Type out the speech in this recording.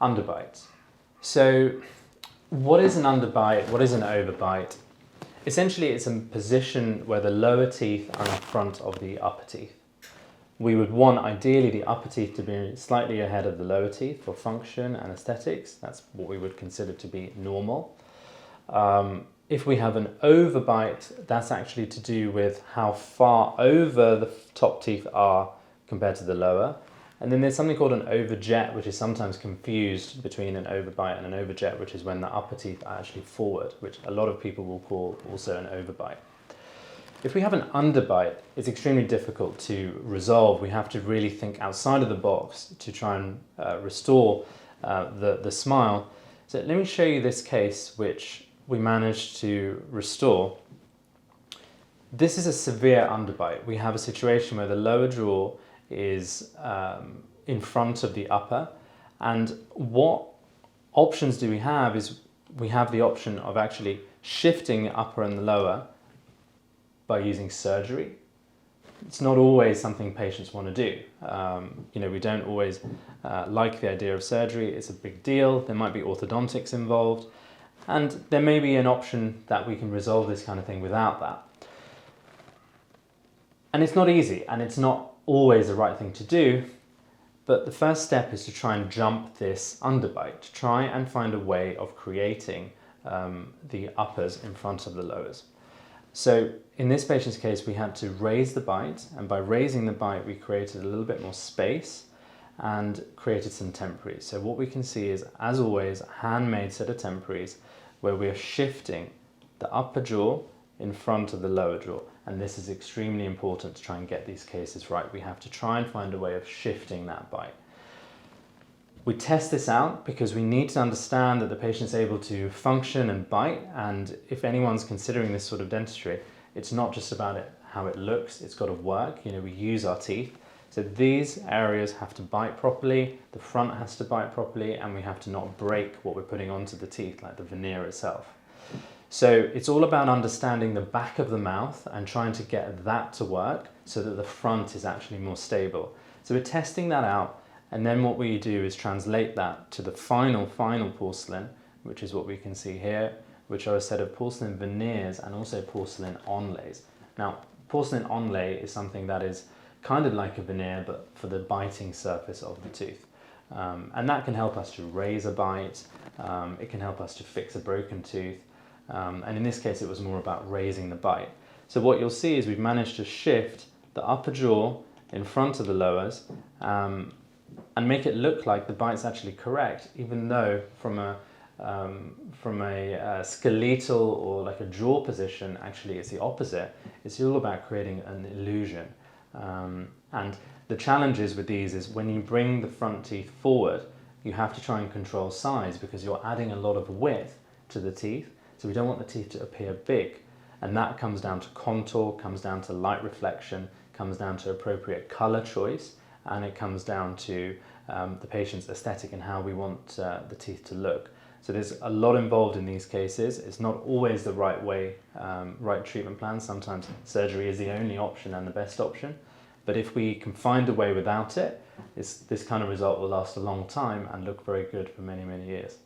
Underbites. So what is an underbite? What is an overbite? Essentially, it's a position where the lower teeth are in front of the upper teeth. We would want, ideally, the upper teeth to be slightly ahead of the lower teeth for function and aesthetics. That's what we would consider to be normal. If we have an overbite, that's actually to do with how far over the top teeth are compared to the lower. And then there's something called an overjet, which is sometimes confused between an overbite and an overjet, which is when the upper teeth are actually forward, which a lot of people will call also an overbite. If we have an underbite, it's extremely difficult to resolve. We have to really think outside of the box to try and restore the smile. So let me show you this case which we managed to restore. This is a severe underbite. We have a situation where the lower jaw is in front of the upper, and what options do we have is we have the option of actually shifting the upper and the lower by using surgery. It's not always something patients want to do. We don't always like the idea of surgery. It's a big deal. There might be orthodontics involved, and there may be an option that we can resolve this kind of thing without that. And it's not easy, and it's not always the right thing to do, but the first step is to try and jump this underbite, to try and find a way of creating the uppers in front of the lowers. So in this patient's case, we had to raise the bite, and by raising the bite, we created a little bit more space and created some temporaries. So what we can see is, as always, a handmade set of temporaries where we are shifting the upper jaw in front of the lower jaw. And this is extremely important to try and get these cases right. We have to try and find a way of shifting that bite. We test this out because we need to understand that the patient is able to function and bite, and if anyone's considering this sort of dentistry, it's not just about how it looks, it's got to work. We use our teeth. So these areas have to bite properly, the front has to bite properly, and we have to not break what we're putting onto the teeth, like the veneer itself. So it's all about understanding the back of the mouth and trying to get that to work so that the front is actually more stable. So we're testing that out, and then what we do is translate that to the final porcelain, which is what we can see here, which are a set of porcelain veneers and also porcelain onlays. Now, porcelain onlay is something that is kind of like a veneer, but for the biting surface of the tooth. And that can help us to raise a bite, it can help us to fix a broken tooth, and in this case it was more about raising the bite. So what you'll see is we've managed to shift the upper jaw in front of the lowers and make it look like the bite's actually correct, even though from a skeletal or like a jaw position, actually it's the opposite. It's all about creating an illusion. And the challenges with these is when you bring the front teeth forward, you have to try and control size because you're adding a lot of width to the teeth. So we don't want the teeth to appear big. And that comes down to contour, comes down to light reflection, comes down to appropriate color choice, and it comes down to the patient's aesthetic and how we want the teeth to look. So there's a lot involved in these cases. It's not always the right way, right treatment plan. Sometimes surgery is the only option and the best option. But if we can find a way without it, this kind of result will last a long time and look very good for many, many years.